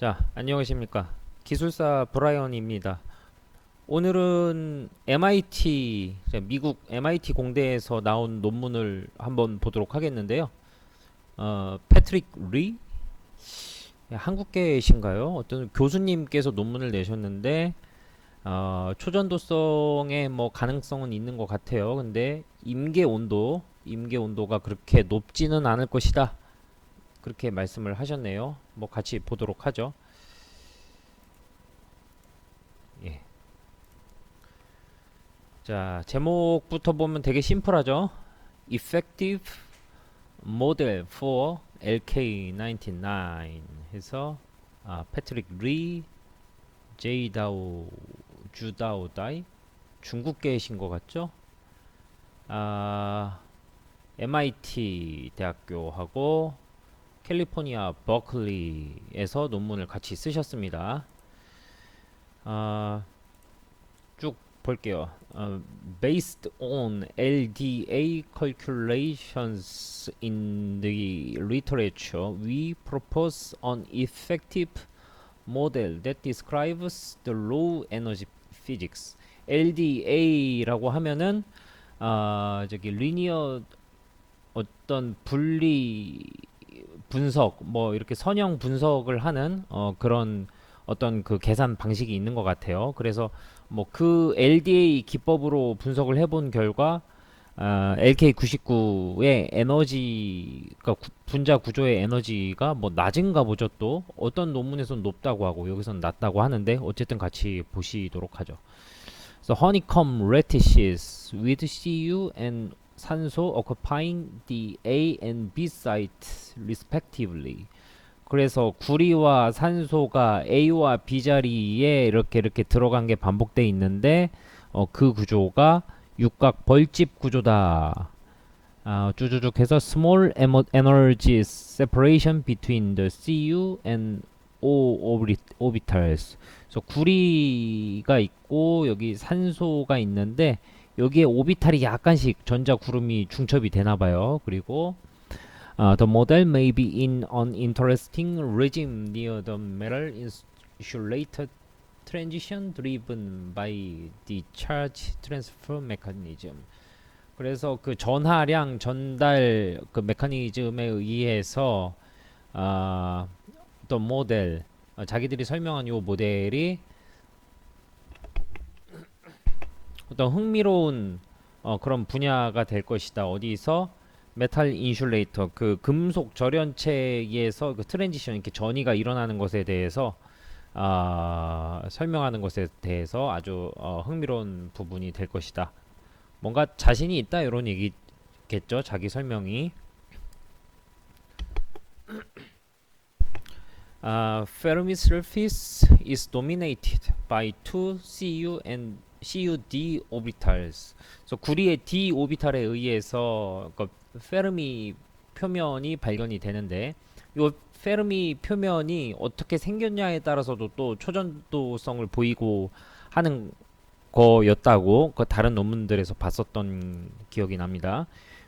자, 안녕하십니까. 기술사 브라이언입니다. 오늘은 MIT, 미국 MIT 공대에서 나온 논문을 한번 보도록 하겠는데요. 패트릭 리? 한국계신가요? 어떤 교수님께서 논문을 내셨는데, 초전도성의 뭐 가능성은 있는 것 같아요. 근데 임계 온도가 그렇게 높지는 않을 것이다. 그렇게 말씀을 하셨네요. 뭐 같이 보도록 하죠. 예. 자, 제목부터 보면 되게 심플하죠. Effective Model for LK99 해서 패트릭 리, 제이다오, 주다오 다이 중국계이신 것 같죠? 아, MIT 대학교하고 캘리포니아 버클리에서 논문을 같이 쓰셨습니다. 아, 쭉 볼게요. Based on LDA calculations in the literature, we propose an effective model that describes the low energy physics. LDA라고 하면은 저기 리니어 어떤 분리 분석 뭐 이렇게 선형 분석을 하는 그런 어떤 그 계산 방식이 있는 것 같아요. 그래서 뭐 그 LDA 기법으로 분석을 해본 결과 LK99의 에너지가 분자 구조의 에너지가 뭐 낮은가 보죠. 또 어떤 논문에서는 높다고 하고 여기서는 낮다고 하는데 어쨌든 같이 보시도록 하죠. So honeycomb lattices with Cu and 산소 occupying the A and B sites respectively. 그래서 구리와 산소가 A와 B 자리에 이렇게 들어간 게 반복돼 있는데 그 구조가 육각 벌집 구조다. 쭉쭉쭉 해서 small energy separation between the Cu and O orbitals. 그래서 구리가 있고 여기 산소가 있는데 여기에 오비탈이 약간씩 전자 구름이 중첩이 되나 봐요. 그리고 the model may be in an interesting regime near the metal insulated transition driven by the charge transfer mechanism. 그래서 그 전하량 전달 그 메커니즘에 의해서 어떤 모델 자기들이 설명한 요 모델이 어떤 흥미로운 그런 분야가 될 것이다. 어디서 메탈 인슐레이터 그 금속 절연체에서 그 트랜지션 이렇게 전이가 일어나는 것에 대해서 설명하는 것에 대해서 아주 흥미로운 부분이 될 것이다. 뭔가 자신이 있다 이런 얘기겠죠. 자기 설명이. Fermi surface is dominated by two Cu and CuD orbitals. 그래서 구리의 D 오비탈에 의해서 그 페르미 표면이 발견이 되는데 이 페르미 표면이 어떻게 생겼냐에 따라서도 또 초전도성을 보이고 하는 거였다고 그 다른 논문들에서 봤었던 기억이 납니다.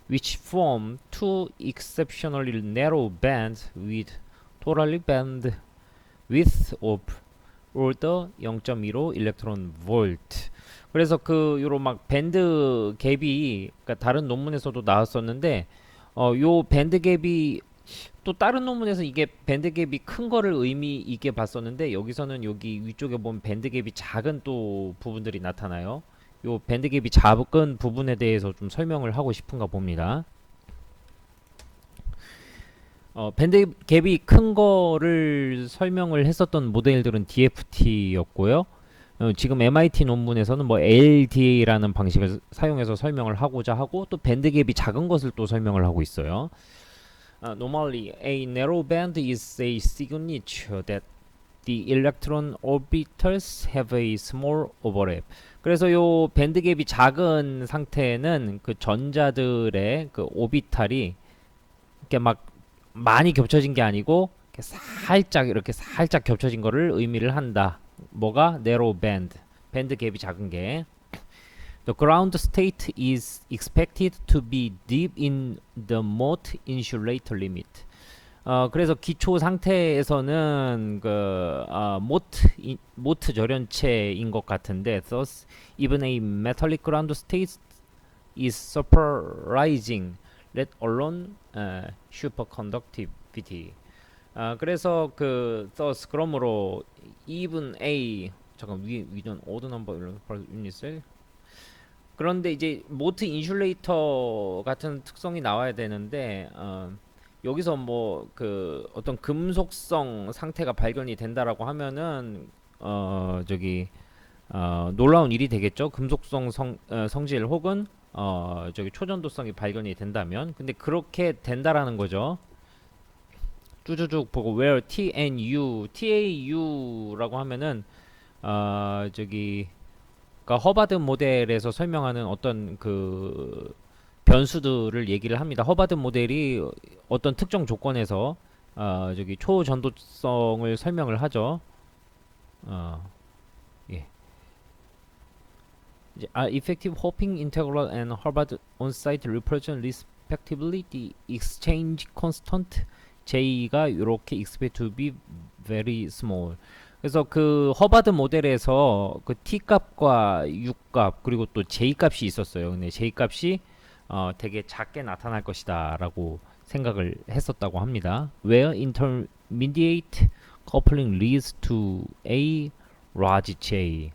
Which form two exceptionally narrow bands with totally band width of order 0.15 electron volt. 그래서 그 요로 막 밴드 갭이 그러니까 다른 논문에서도 나왔었는데 요 밴드 갭이 또 다른 논문에서 이게 밴드 갭이 큰 거를 의미 있게 봤었는데 여기서는 여기 위쪽에 보면 밴드 갭이 작은 또 부분들이 나타나요. 요 밴드 갭이 작은 부분에 대해서 좀 설명을 하고 싶은가 봅니다. 밴드 갭이 큰 거를 설명을 했었던 모델들은 DFT였고요. 지금 MIT 논문에서는 뭐 LDA라는 방식을 사용해서 설명을 하고자 하고 또 밴드 갭이 작은 것을 또 설명을 하고 있어요. Normally, a narrow band is a signature that the electron orbitals have a small overlap. 그래서 요 밴드 갭이 작은 상태는 그 전자들의 그 오비탈이 이렇게 막 많이 겹쳐진 게 아니고 이렇게 살짝 겹쳐진 거를 의미를 한다. 뭐가 narrow band, 밴드 갭이 작은 게. The ground state is expected to be deep in the moat insulator limit. 그래서 기초 상태에서는 모트 절연체인 것 같은데, thus even a metallic ground state is surprising, let alone superconductivity. 그래서 thus 그러므로 even a 잠깐 위는 odd number unit. 그런데 이제 모트 인슐레이터 같은 특성이 나와야 되는데 여기서 뭐 어떤 금속성 상태가 발견이 된다라고 하면은 놀라운 일이 되겠죠. 금속성 성질 혹은 초전도성이 발견이 된다면. 근데 그렇게 된다라는 거죠. 쭈쭈쭉 보고 where T and U, TAU라고 하면은 어 저기 그러니까 허바드 모델에서 설명하는 어떤 변수들을 얘기를 합니다. 허바드 모델이 어떤 특정 조건에서 초전도성을 설명을 하죠. 예. 이제 effective hopping integral and Hubbard on-site represent respectively the exchange constant J가 이렇게 expect to be very small. 그래서 허바드 모델에서 T 값과 U 값 그리고 또 J 값이 있었어요. 근데 J 값이 되게 작게 나타날 것이다라고 생각을 했었다고 합니다. Where intermediate coupling leads to a large J.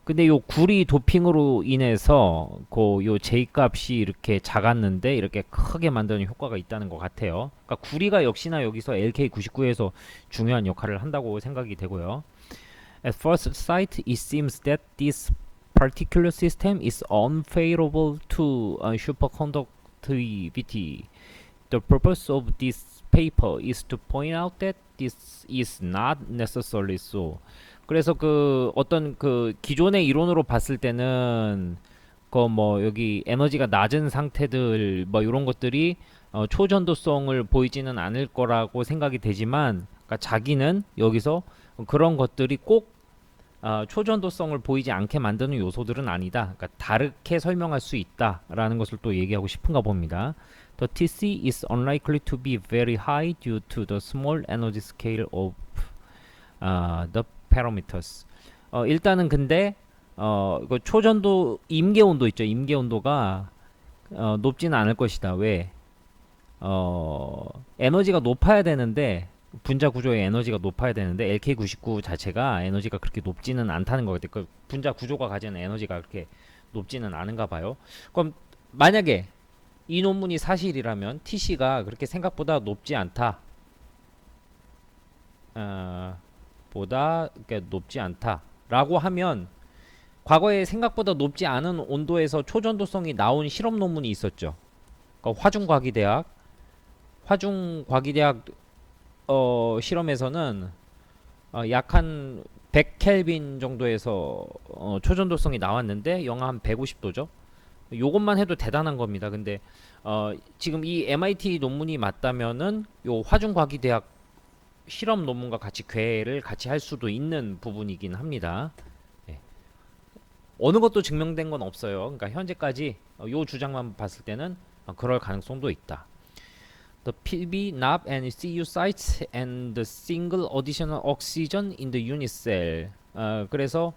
근데 요 구리 도핑으로 인해서 요 J 값이 이렇게 작았는데 이렇게 크게 만드는 효과가 있다는 것 같아요. 그러니까 구리가 역시나 여기서 LK99에서 중요한 역할을 한다고 생각이 되고요. At first sight, it seems that this particular system is unfavorable to superconductivity. The purpose of this paper is to point out that this is not necessarily so. 그래서 어떤 기존의 이론으로 봤을 때는 뭐 여기 에너지가 낮은 상태들 뭐 이런 것들이 초전도성을 보이지는 않을 거라고 생각이 되지만, 그러니까 자기는 여기서 그런 것들이 꼭 초전도성을 보이지 않게 만드는 요소들은 아니다. 그러니까 다르게 설명할 수 있다라는 것을 또 얘기하고 싶은가 봅니다. The TC is unlikely to be very high due to the small energy scale of the parameters. 일단은 근데 이거 초전도 임계 온도 있죠. 임계 온도가 높지는 않을 것이다. 왜? 에너지가 높아야 되는데 분자 구조의 에너지가 높아야 되는데 LK99 자체가 에너지가 그렇게 높지는 않다는 것 같아요. 분자 구조가 가지는 에너지가 그렇게 높지는 않은가 봐요. 그럼 만약에 이 논문이 사실이라면 TC가 그렇게 생각보다 높지 않다. 높지 않다라고 하면 과거에 생각보다 높지 않은 온도에서 초전도성이 나온 실험 논문이 있었죠. 그러니까 화중과기대학 실험에서는 약 한 100켈빈 정도에서 초전도성이 나왔는데 영하 한 150도죠. 요것만 해도 대단한 겁니다. 근데 지금 이 MIT 논문이 맞다면은 요 화중과기대학 실험 논문과 같이 괴를 같이 할 수도 있는 부분이긴 합니다. 예. 어느 것도 증명된 건 없어요. 그러니까 현재까지 요 주장만 봤을 때는 그럴 가능성도 있다. The PB, NAP and CU sites and the single additional oxygen in the unit cell. 그래서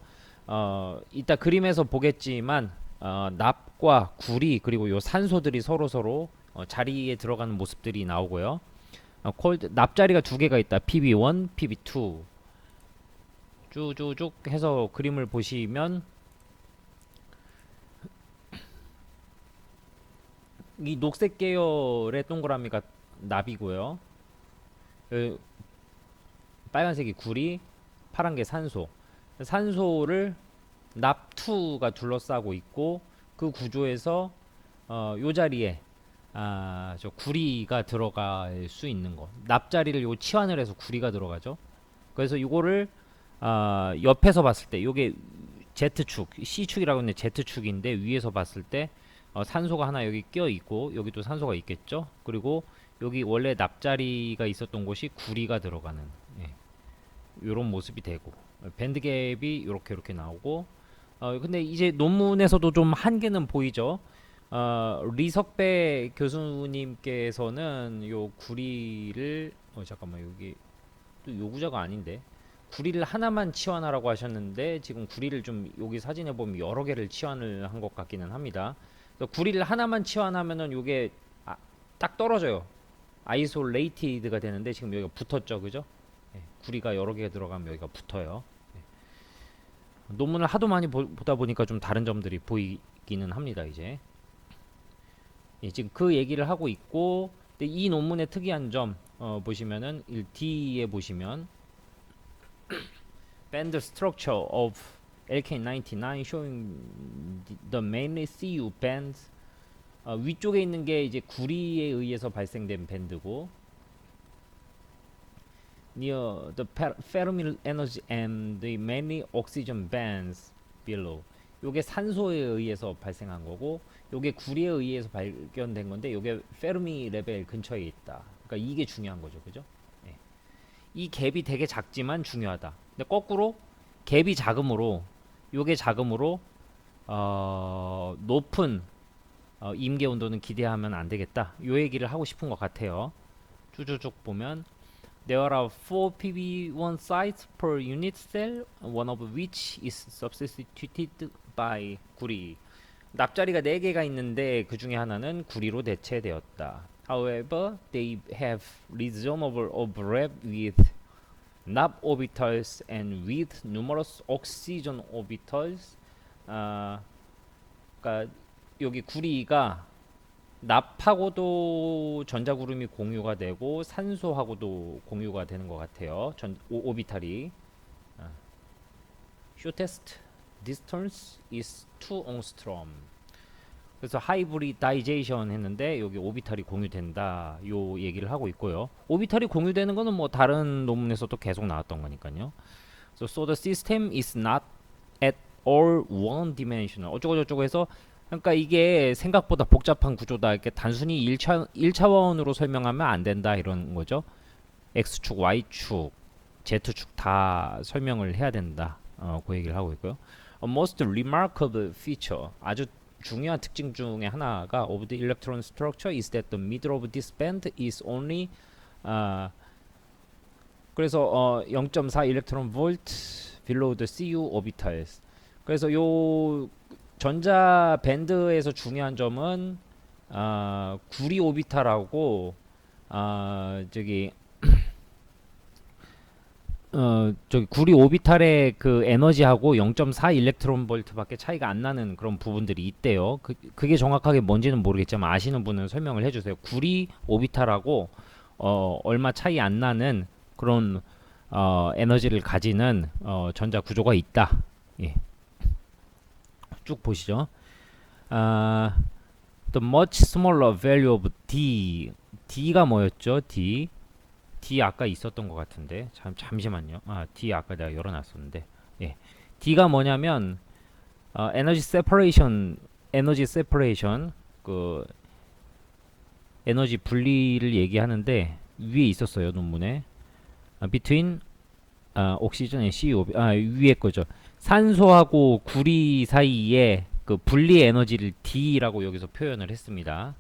이따 그림에서 보겠지만 납과 구리 그리고 요 산소들이 서로 자리에 들어가는 모습들이 나오고요. 납자리가 두 개가 있다. PB1, PB2 쭉쭉쭉 해서 그림을 보시면 이 녹색 계열의 동그라미가 납이고요. 빨간색이 구리, 파란 게 산소. 산소를 납2가 둘러싸고 있고 그 구조에서 요 자리에 저 구리가 들어갈 수 있는 거. 납자리를 요 치환을 해서 구리가 들어가죠. 그래서 이거를 옆에서 봤을 때 요게 Z축, C축이라고 하는 Z축인데 위에서 봤을 때 산소가 하나 여기 껴 있고 여기도 산소가 있겠죠. 그리고 여기 원래 납자리가 있었던 곳이 구리가 들어가는 요런 모습이 되고 밴드갭이 요렇게 나오고 근데 이제 논문에서도 좀 한계는 보이죠. 리석배 교수님께서는 요 구리를 잠깐만 여기 또 요구자가 아닌데 구리를 하나만 치환하라고 하셨는데 지금 구리를 좀 여기 사진에 보면 여러 개를 치환을 한 것 같기는 합니다. 그래서 구리를 하나만 치환하면은 요게 딱 떨어져요. 아이솔레이티드가 되는데 지금 여기가 붙었죠, 그죠? 구리가 여러 개 들어가면 여기가 붙어요. 논문을 하도 많이 보다 보니까 좀 다른 점들이 보이기는 합니다, 이제. 지금 그 얘기를 하고 있고, 근데 이 논문의 특이한 점 보시면은 D에 보시면 band structure of LK99 showing the mainly CU bands. 위쪽에 있는 게 이제 구리에 의해서 발생된 밴드고 near the Fermi energy and the many oxygen bands below. 요게 산소에 의해서 발생한 거고 요게 구리에 의해서 발견된 건데 요게 페르미 레벨 근처에 있다. 그러니까 이게 중요한 거죠. 그죠? 예. 이 갭이 되게 작지만 중요하다. 근데 거꾸로 갭이 작음으로 요게 작음으로 높은 임계 온도는 기대하면 안 되겠다. 요 얘기를 하고 싶은 것 같아요. 쭉쭉쭉 보면 there are 4 PB1 sites per unit cell, one of which is substituted by 구리. 납자리가 4개가 있는데 그 중에 하나는 구리로 대체되었다. However, they have reasonable overlap with 납 orbitals and with numerous oxygen orbitals. 그러니까 여기 구리가 납하고도 전자구름이 공유가 되고 산소하고도 공유가 되는 것 같아요. 오비탈이. Shortest distance is 2 angstrom. 그래서 하이브리다이제이션 했는데 여기 오비탈이 공유된다. 요 얘기를 하고 있고요. 오비탈이 공유되는 거는 뭐 다른 논문에서도 계속 나왔던 거니까요. So the system is not at all one dimensional. 어쩌고저쩌고 해서 그러니까 이게 생각보다 복잡한 구조다. 이렇게 단순히 1차원으로 설명하면 안 된다 이런 거죠. X축, Y축, Z축 다 설명을 해야 된다. 그 얘기를 하고 있고요. A most remarkable feature, 아주 중요한 특징 중에 하나가 of the electron structure is that the middle of this band is only 그래서 0.4 electron volt below the CU orbitals. 그래서 요 전자 밴드에서 중요한 점은 구리 오비탈하고 저기 구리 오비탈의 그 에너지하고 0.4 일렉트론 볼트밖에 차이가 안 나는 그런 부분들이 있대요. 그게 정확하게 뭔지는 모르겠지만 아시는 분은 설명을 해주세요. 구리 오비탈하고 얼마 차이 안 나는 그런 에너지를 가지는 전자 구조가 있다. 예. 쭉 보시죠. The much smaller value of D가 뭐였죠? D 아까 있었던 것 같은데 잠시만요. D 아까 내가 열어놨었는데 예. D가 뭐냐면 에너지 세퍼레이션 그 에너지 분리를 얘기하는데 위에 있었어요 논문에 between 옥시전 and CO 위에 거죠. 산소하고 구리 사이에 그 분리 에너지를 D라고 여기서 표현을 했습니다.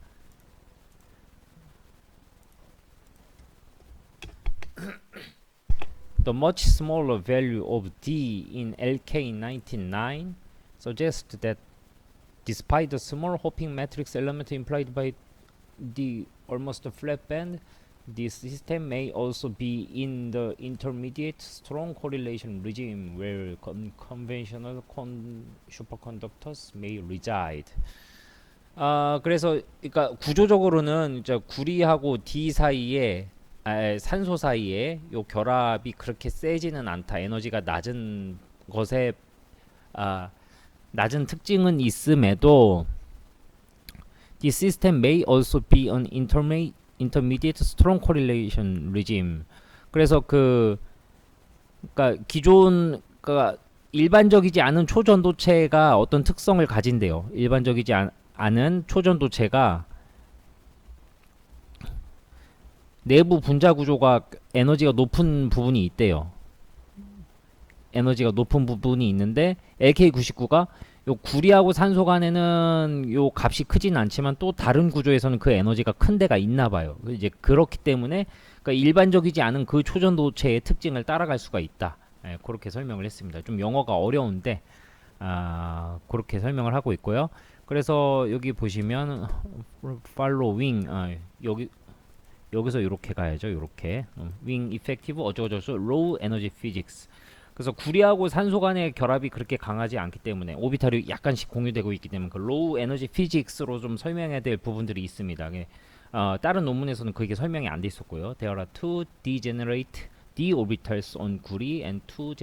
The much smaller value of D in LK99 suggests that despite the small hopping matrix element implied by the almost flat band, this system may also be in the intermediate strong correlation regime where conventional superconductors may reside. 그래서 그러니까 구조적으로는 이제 구리하고 D 사이에 산소 사이에 요 결합이 그렇게 세지는 않다. 에너지가 낮은 것에 낮은 특징은 있음에도 the system may also be an intermediate strong correlation regime. 그래서 그러니까 기존 그러니까 일반적이지 않은 초전도체가 어떤 특성을 가진대요. 일반적이지 않은 초전도체가 내부 분자 구조가 에너지가 높은 부분이 있대요. 에너지가 높은 부분이 있는데 LK99가 요 구리하고 산소 간에는 요 값이 크진 않지만 또 다른 구조에서는 그 에너지가 큰 데가 있나 봐요. 이제 그렇기 때문에 그러니까 일반적이지 않은 그 초전도체의 특징을 따라갈 수가 있다. 예, 그렇게 설명을 했습니다. 좀 영어가 어려운데 그렇게 설명을 하고 있고요. 그래서 여기 보시면 following 여기서 이렇게 가야죠. 이렇게 wing effective 어쩌고저쩌고 low energy physics. 그래서 구리하고 산소 간의 결합이 그렇게 강하지 않기 때문에 오비탈이 약간씩 공유되고 있기 때문에 그 low energy physics로 좀 설명해야 될 부분들이 있습니다. 다른 논문에서는 그게 설명이 안 돼 있었고요. There are two degenerate d orbitals on 구리 and two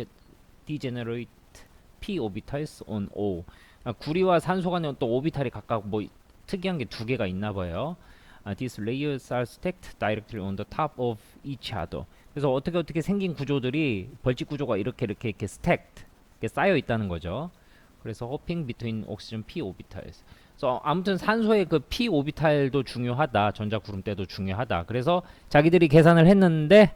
degenerate p orbitals on O. 구리와 산소 간에 또 오비탈이 각각 뭐 특이한 게 두 개가 있나 봐요. These layers are stacked directly on the top of each other. 그래서 어떻게 생긴 구조들이 벌집 구조가 이렇게 stacked 이렇게 쌓여 있다는 거죠. 그래서 hopping between oxygen p orbitals. 그래서 아무튼 산소의 그 p 오비탈도 중요하다. 전자 구름대도 중요하다. 그래서 자기들이 계산을 했는데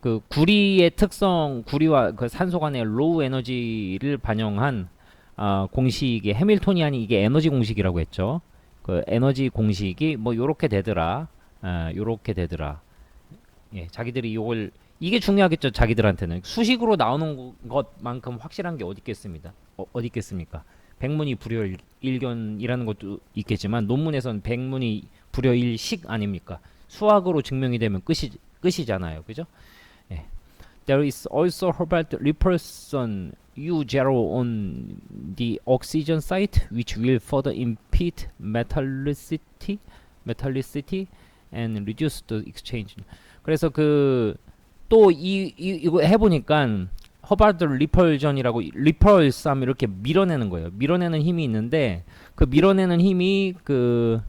그 구리의 특성, 구리와 그 산소 간의 로우 에너지를 반영한 공식의 해밀토니안이 이게 에너지 공식이라고 했죠. 그 에너지 공식이 뭐 요렇게 되더라. 요렇게 되더라. 예, 자기들이 이걸 이게 중요하겠죠. 자기들한테는 수식으로 나오는 것만큼 확실한 게 어디 있겠습니다. 어디 있겠습니까? 백문이 불여일견이라는 것도 있겠지만 논문에서는 백문이 불여일식 아닙니까? 수학으로 증명이 되면 끝이잖아요. 그죠? 예. There is also Herbert Lipperson U0 on the oxygen site, which will further impede metallicity and reduce the exchange. 그래서 그 또 이거 해보니까 허바드 리펄전이라고 리펄쌈 이렇게 밀어내는 거예요. 밀어내는 힘이 있는데 그 밀어내는 힘이 그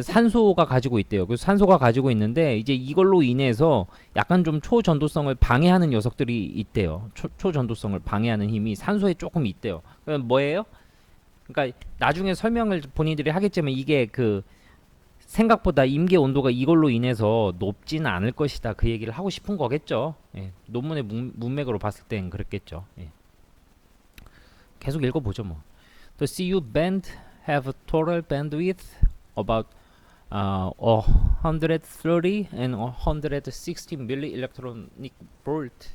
산소가 가지고 있대요. 그 산소가 가지고 있는데 이제 이걸로 인해서 약간 좀 초전도성을 방해하는 녀석들이 있대요. 초전도성을 방해하는 힘이 산소에 조금 있대요. 그럼 뭐예요? 그러니까 나중에 설명을 본인들이 하겠지만 이게 그 생각보다 임계 온도가 이걸로 인해서 높지는 않을 것이다. 그 얘기를 하고 싶은 거겠죠. 예, 논문의 문맥으로 봤을 땐 그랬겠죠. 예. 계속 읽어보죠 뭐. The CU band have a total bandwidth about 130 and 160 milli electronic volt.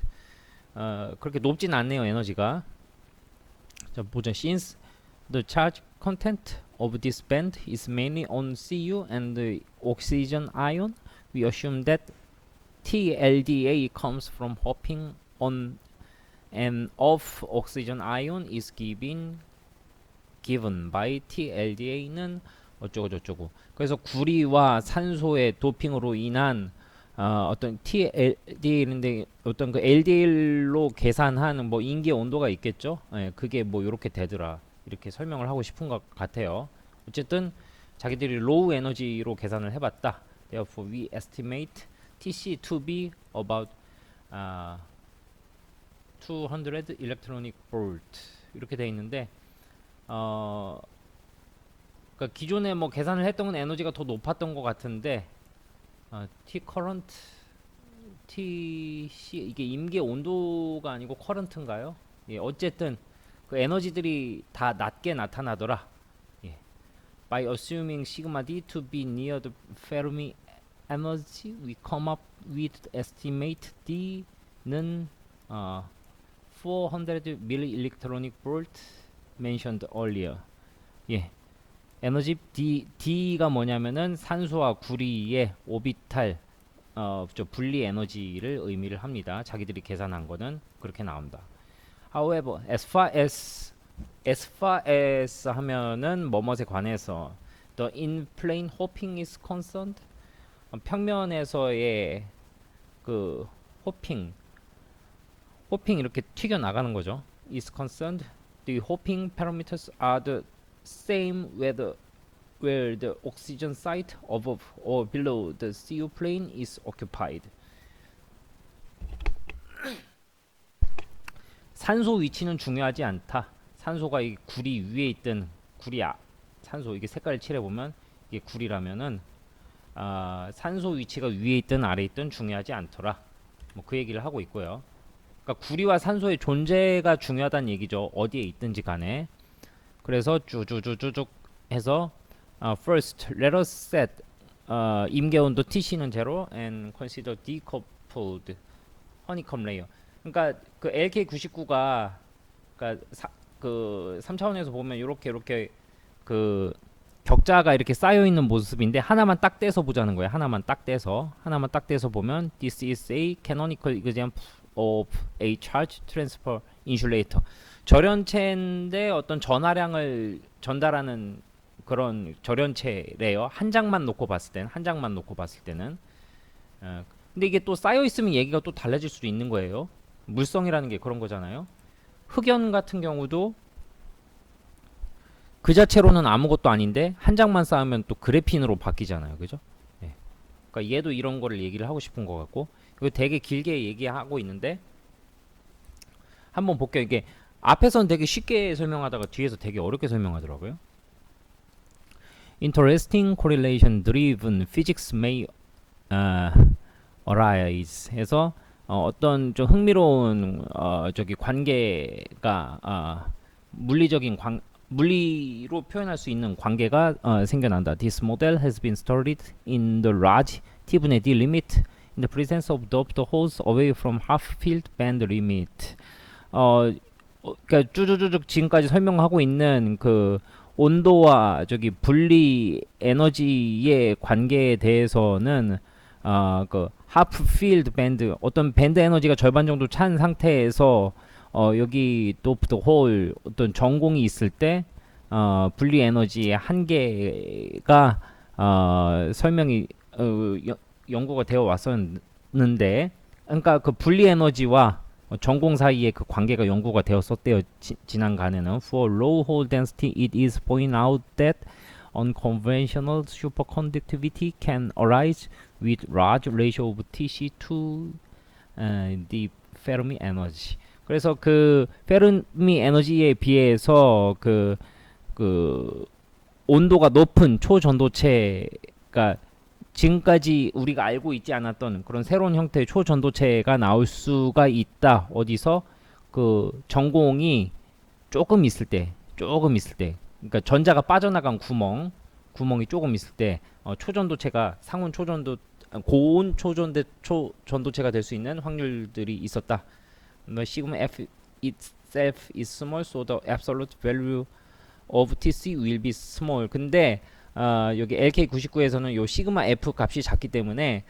그렇게 높진 않네요 에너지가. 자 보죠. Since the charge content of this band is mainly on Cu and the oxygen ion, we assume that TLDA comes from hopping on and off oxygen ion is given by TLDA는 어쩌고저쩌고. 그래서 구리와 산소의 도핑으로 인한 어떤 TLDA인데 어떤 그 LDL로 계산하는 뭐 인계 온도가 있겠죠. 예, 그게 뭐 이렇게 되더라. 이렇게 설명을 하고 싶은 것 같아요. 어쨌든 자기들이 로우 에너지로 계산을 해봤다. Therefore, we estimate TC to be about 200 electronic volt 이렇게 돼 있는데 그러니까 기존에 뭐 계산을 했던 건 에너지가 더 높았던 것 같은데 T current TC 이게 임계 온도가 아니고 커런트인가요? 예, 어쨌든 그 에너지들이 다 낮게 나타나더라. 예. By assuming sigma d to be near the Fermi energy, we come up with estimate d는 400 millielectronic volt mentioned earlier. 예. 에너지 D가 뭐냐면은 산소와 구리의 오비탈 저 분리 에너지를 의미를 합니다. 자기들이 계산한 거는 그렇게 나온다. However, as far as 하면은 뭐뭇에 관해서 the in-plane hopping is concerned, 평면에서의 그 hopping 이렇게 튀겨 나가는 거죠. is concerned, the hopping parameters are the same where the oxygen site above or below the CU plane is occupied. 산소 위치는 중요하지 않다. 산소가 이 구리 위에 있든 산소 이게 색깔을 칠해보면 이게 구리라면은 산소 위치가 위에 있든 아래에 있든 중요하지 않더라. 뭐 그 얘기를 하고 있고요. 그러니까 그러니까 구리와 산소의 존재가 중요하다는 얘기죠. 어디에 있든지 간에. 그래서 쭉쭉쭉쭉 해서 first let us set 임계 온도 TC는 제로 and consider decoupled honeycomb layer. 그러니까 그 LK99가 그러니까 그 3차원에서 보면 이렇게 그 격자가 이렇게 쌓여 있는 모습인데 하나만 딱 떼서 보자는 거예요. 하나만 딱 떼서 보면 this is a canonical example of a charge transfer insulator. 절연체인데 어떤 전하량을 전달하는 그런 절연체래요. 한 장만 놓고 봤을 때는. 근데 이게 또 쌓여 있으면 얘기가 또 달라질 수도 있는 거예요. 물성이라는 게 그런 거잖아요. 흑연 같은 경우도 그 자체로는 아무것도 아닌데 한 장만 쌓으면 또 그래핀으로 바뀌잖아요. 그죠? 예. 그러니까 얘도 이런 거를 얘기를 하고 싶은 것 같고, 이거 되게 길게 얘기하고 있는데 한번 볼게요. 이게 앞에서는 되게 쉽게 설명하다가 뒤에서 되게 어렵게 설명하더라고요. Interesting correlation driven physics may arise 해서 어떤 좀 흥미로운 저기 관계가 물리적인 물리로 표현할 수 있는 관계가 생겨난다. This model has been studied in the large T분의 D limit in the presence of doped holes away from half-field band limit. 그러니까 쭈쭈쭈쭉 지금까지 설명하고 있는 그 온도와 저기 분리 에너지의 관계에 대해서는 그 하프 필드 밴드 어떤 밴드 에너지가 절반 정도 찬 상태에서 여기 도프드 홀 어떤 전공이 있을 때 분리 에너지의 한계가 설명이 연구가 되어 왔었는데, 그러니까 그 분리 에너지와 전공 사이의 그 관계가 연구가 되었었대요. 지난간에는 For low hole density, it is pointed out that unconventional superconductivity can arise with large ratio of Tc to the Fermi energy. 그래서 그 페르미 에너지에 비해서 그 온도가 높은 초전도체가 지금까지 우리가 알고 있지 않았던 그런 새로운 형태의 초전도체가 나올 수가 있다. 어디서? 그 전공이 조금 있을 때, 그러니까 전자가 빠져나간 구멍이 조금 있을 때 초전도체가 고온 초전도체가 될 수 있는 확률들이 있었다. 시그마 F itself is small, so the absolute value of TC will be small. 근데 여기 LK99에서는 요 시그마 F 값이 작기 때문에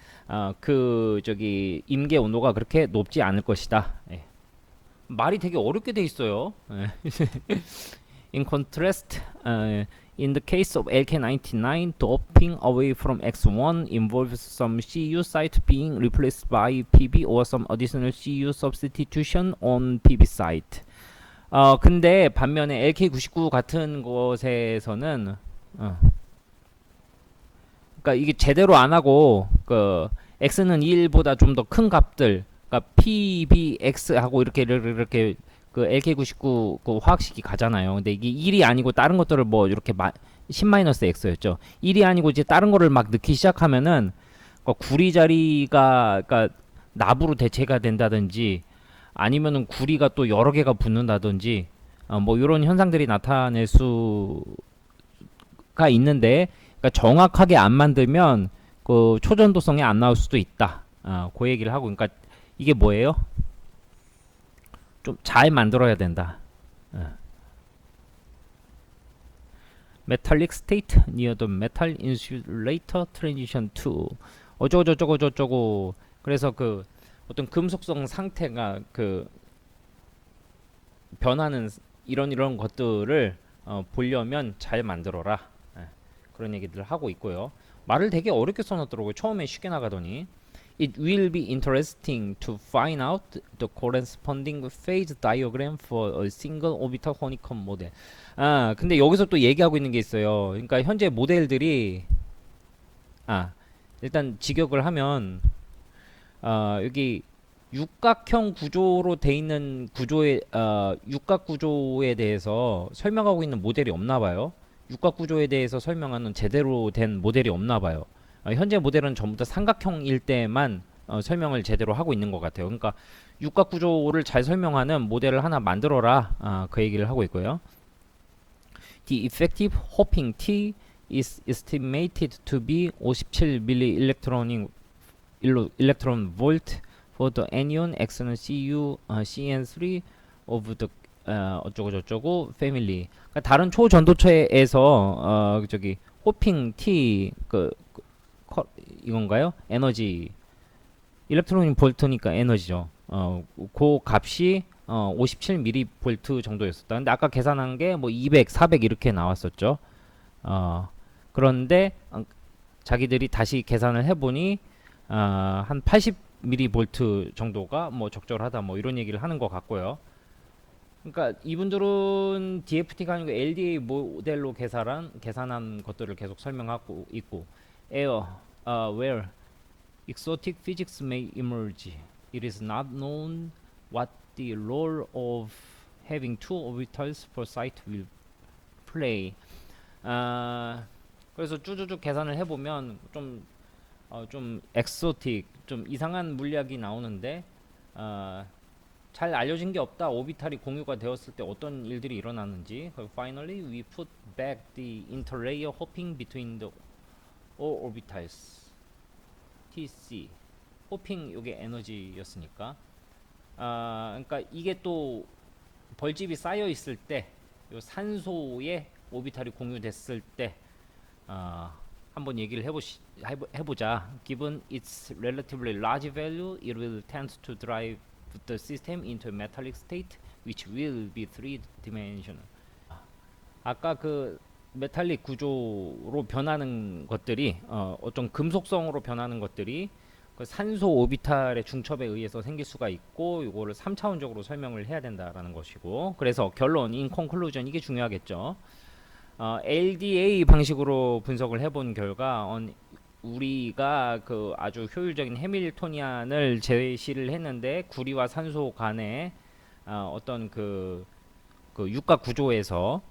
그 저기 임계 온도가 그렇게 높지 않을 것이다. 예. 말이 되게 어렵게 돼 있어요. 예. In contrast, in the case of LK99, doping away from X1 involves some CU site being replaced by PB or some additional CU substitution on PB site. 근데 반면에 LK99 같은 것에서는 그러니까 이게 제대로 안 하고 그 x는 1보다 좀 더 큰 값들, 그러니까 PBX 하고 이렇게 그 LK99 그 화학식이 가잖아요. 근데 이게 1이 아니고 다른 것들을 뭐 이렇게 10-x였죠. 1이 아니고 이제 다른 거를 막 넣기 시작하면은 구리 자리가 그러니까 납으로 대체가 된다든지 아니면은 구리가 또 여러 개가 붙는다든지 뭐 이런 현상들이 나타낼 수가 있는데, 그러니까 정확하게 안 만들면 그 초전도성이 안 나올 수도 있다. 그 얘기를 하고, 그러니까 이게 뭐예요? 좀 잘 만들어야 된다. Metallic state near the metal insulator transition to 어쩌고저쩌고. 그래서 그 어떤 금속성 상태가 그 변하는 이런 것들을 보려면 잘 만들어라. 그런 얘기들을 하고 있고요. 말을 되게 어렵게 써놨더라고요. 처음에 쉽게 나가더니 It will be interesting to find out the corresponding phase diagram for a single orbital honeycomb model. 근데 여기서 또 얘기하고 있는 게 있어요. 그러니까 현재 모델들이 일단 직역을 하면 여기 육각형 구조로 돼 있는 육각 구조에 대해서 설명하고 있는 모델이 없나 봐요. 육각 구조에 대해서 설명하는 제대로 된 모델이 없나 봐요. 현재 모델은 전부 다 삼각형일 때만 설명을 제대로 하고 있는 것 같아요. 그러니까 육각 구조를 잘 설명하는 모델을 하나 만들어라. 그 얘기를 하고 있고요. The effective hopping T is estimated to be 57 milli electron volt for the anion x는 Cu CN3 of the 어쩌고 저쩌고 패밀리. 그러니까 다른 초전도체에서 저기 호핑 T 이건가요? 에너지 일렉트로닉 볼트니까 에너지죠. 그 값이 57mV 정도였었다. 근데 아까 계산한 게 뭐 200, 400 이렇게 나왔었죠. 그런데 자기들이 다시 계산을 해보니 한 80mV 정도가 뭐 적절하다 뭐 이런 얘기를 하는 것 같고요. 그러니까 이분들은 DFT가 아니고 LDA 모델로 계산한 것들을 계속 설명하고 있고 where exotic physics may emerge. It is not known what the role of having two orbitals per site will play. 그래서 쭈쭈쭈 계산을 해보면 좀 엑소틱, 좀 이상한 물리학이 나오는데 잘 알려진 게 없다. 오비탈이 공유가 되었을 때 어떤 일들이 일어나는지. Finally, we put back the interlayer hopping between the all orbitals. TC. 호핑 요게 에너지였으니까. 그러니까 이게 또 벌집이 쌓여 있을 때, 요 산소에 오비탈이 공유됐을 때, 한번 얘기를 해보자. Given its relatively large value, it will tend to drive the system into a metallic state, which will be three-dimensional. 아까 그 메탈릭 구조로 변하는 것들이 어떤 금속성으로 변하는 것들이 그 산소 오비탈의 중첩에 의해서 생길 수가 있고 이거를 3차원적으로 설명을 해야 된다라는 것이고 그래서 결론, in conclusion 이게 중요하겠죠. LDA 방식으로 분석을 해본 결과 우리가 그 아주 효율적인 해밀토니안을 제시를 했는데 구리와 산소 간의 어떤 그 육각 구조에서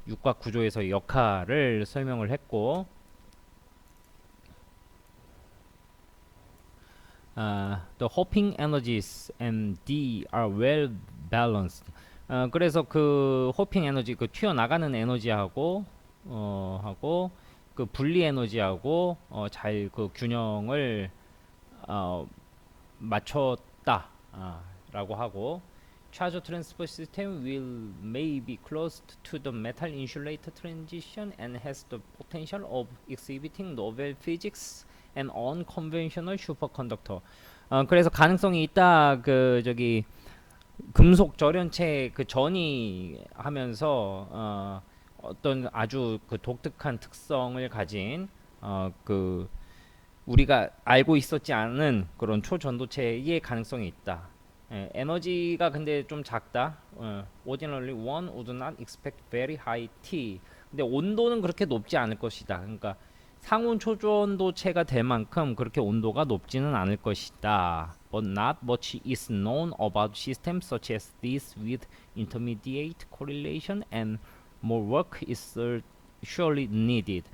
역할을 설명을 했고 the hopping energies and D are well balanced. 그래서 그 호핑 에너지 그 튀어나가는 에너지하고 하고 그 분리 에너지하고 잘 그 균형을 맞췄다 라고 하고 charge transfer system may be closed to the metal insulator transition and has the potential of exhibiting novel physics and unconventional superconductor. 그래서 가능성이 있다. 그 저기 금속 절연체 그 전이 하면서 어떤 아주 그 독특한 특성을 가진 그 우리가 알고 있었지 않은 그런 초전도체의 가능성이 있다. 에너지가 근데 좀 작다. Ordinarily one would not expect very high T. 근데 온도는 그렇게 높지 않을 것이다. 그러니까 상온 초전도체가 될 만큼 그렇게 온도가 높지는 않을 것이다. But not much is known about systems such as this with intermediate correlation and more work is surely needed.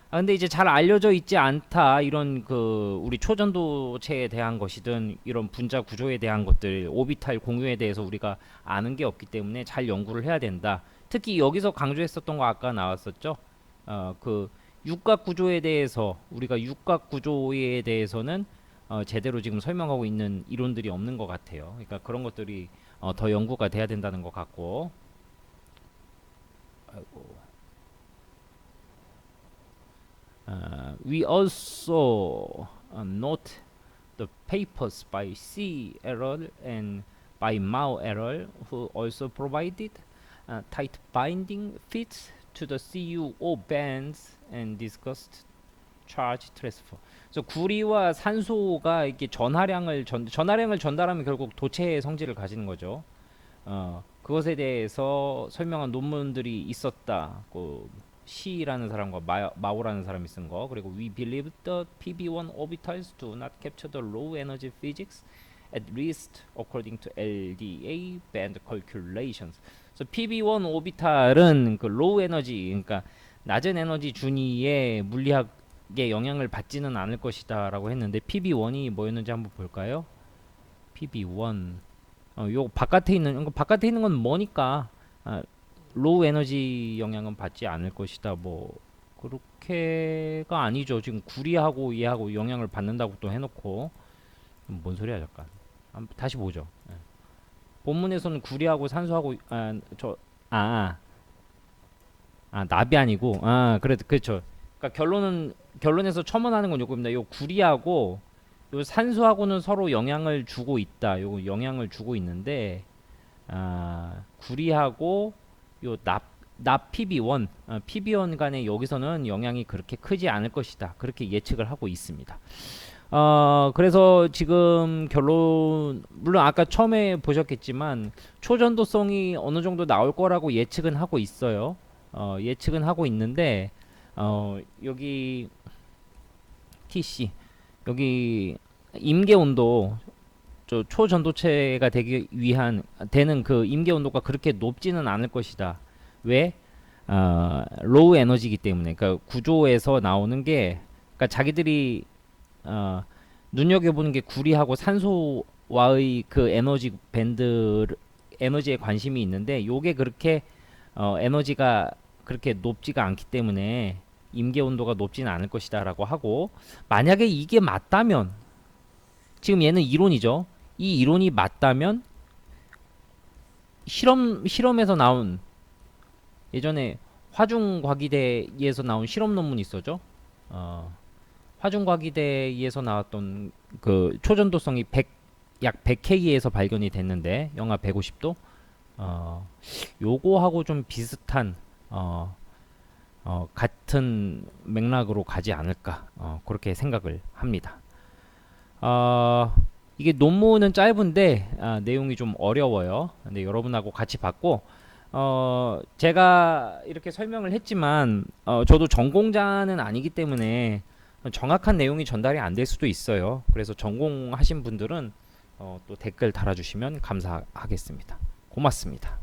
근데 이제 잘 알려져 있지 않다. 이런 그 우리 초전도체에 대한 것이든 이런 분자 구조에 대한 것들, 오비탈 공유에 대해서 우리가 아는 게 없기 때문에 잘 연구를 해야 된다. 특히 여기서 강조했었던 거 아까 나왔었죠. 그 육각 구조에 대해서 우리가 육각 구조에 대해서는 제대로 지금 설명하고 있는 이론들이 없는 것 같아요. 그러니까 그런 것들이 더 연구가 돼야 된다는 것 같고. 아이고. We also note the papers by C. Errol and by Mao Errol, who also provided tight binding fits to the CuO bands and discussed charge transfer. 그래서 구리와 산소가 이렇게 전하량을 전달하면 결국 도체의 성질을 가지는 거죠. 그것에 대해서 설명한 논문들이 있었다. 그 시라는 사람과 마오라는 사람이 쓴 거. 그리고 we believe the PB1 orbitals do not capture the low energy physics at least according to LDA band calculations. 그래서 PB1 오비탈은 그 low 에너지, 그러니까 낮은 에너지 준위의 물리학의 영향을 받지는 않을 것이다라고 했는데 PB1이 뭐였는지 한번 볼까요? PB1 요 바깥에 있는 건 뭐니까 로우 에너지 영향은 받지 않을 것이다. 뭐 그렇게가 아니죠. 지금 구리하고 얘하고 영향을 받는다고 또 해놓고 뭔 소리야 잠깐. 다시 보죠. 예. 본문에서는 구리하고 산소하고 아, 납이 아니고 그렇죠. 그러니까 결론에서 첨언하는 건 요겁니다. 요 구리하고 요 산소하고는 서로 영향을 주고 있다. 요 영향을 주고 있는데 구리하고 요 납 PB1, PB1 간에 여기서는 영향이 그렇게 크지 않을 것이다. 그렇게 예측을 하고 있습니다. 그래서 지금 결론, 물론 아까 처음에 보셨겠지만 초전도성이 어느 정도 나올 거라고 예측은 하고 있어요. 예측은 하고 있는데, 여기 TC, 여기 임계 온도, 초전도체가 되는 그 임계 온도가 그렇게 높지는 않을 것이다. 왜? 로우 에너지이기 때문에. 그러니까 구조에서 나오는 게, 그러니까 자기들이 눈여겨보는 게 구리하고 산소와의 그 에너지 에너지에 관심이 있는데, 요게 그렇게 에너지가 그렇게 높지가 않기 때문에 임계 온도가 높지는 않을 것이다라고 하고, 만약에 이게 맞다면, 지금 얘는 이론이죠. 이 이론이 맞다면 실험에서 나온, 예전에 화중과기대에서 나온 실험 논문이 있었죠. 화중과기대에서 나왔던 그 초전도성이 약 100K에서 발견이 됐는데 영하 150도. 요거하고 좀 비슷한 같은 맥락으로 가지 않을까, 그렇게 생각을 합니다. 이게 논문은 짧은데 내용이 좀 어려워요. 근데 여러분하고 같이 봤고, 제가 이렇게 설명을 했지만 저도 전공자는 아니기 때문에 정확한 내용이 전달이 안 될 수도 있어요. 그래서 전공하신 분들은 또 댓글 달아주시면 감사하겠습니다. 고맙습니다.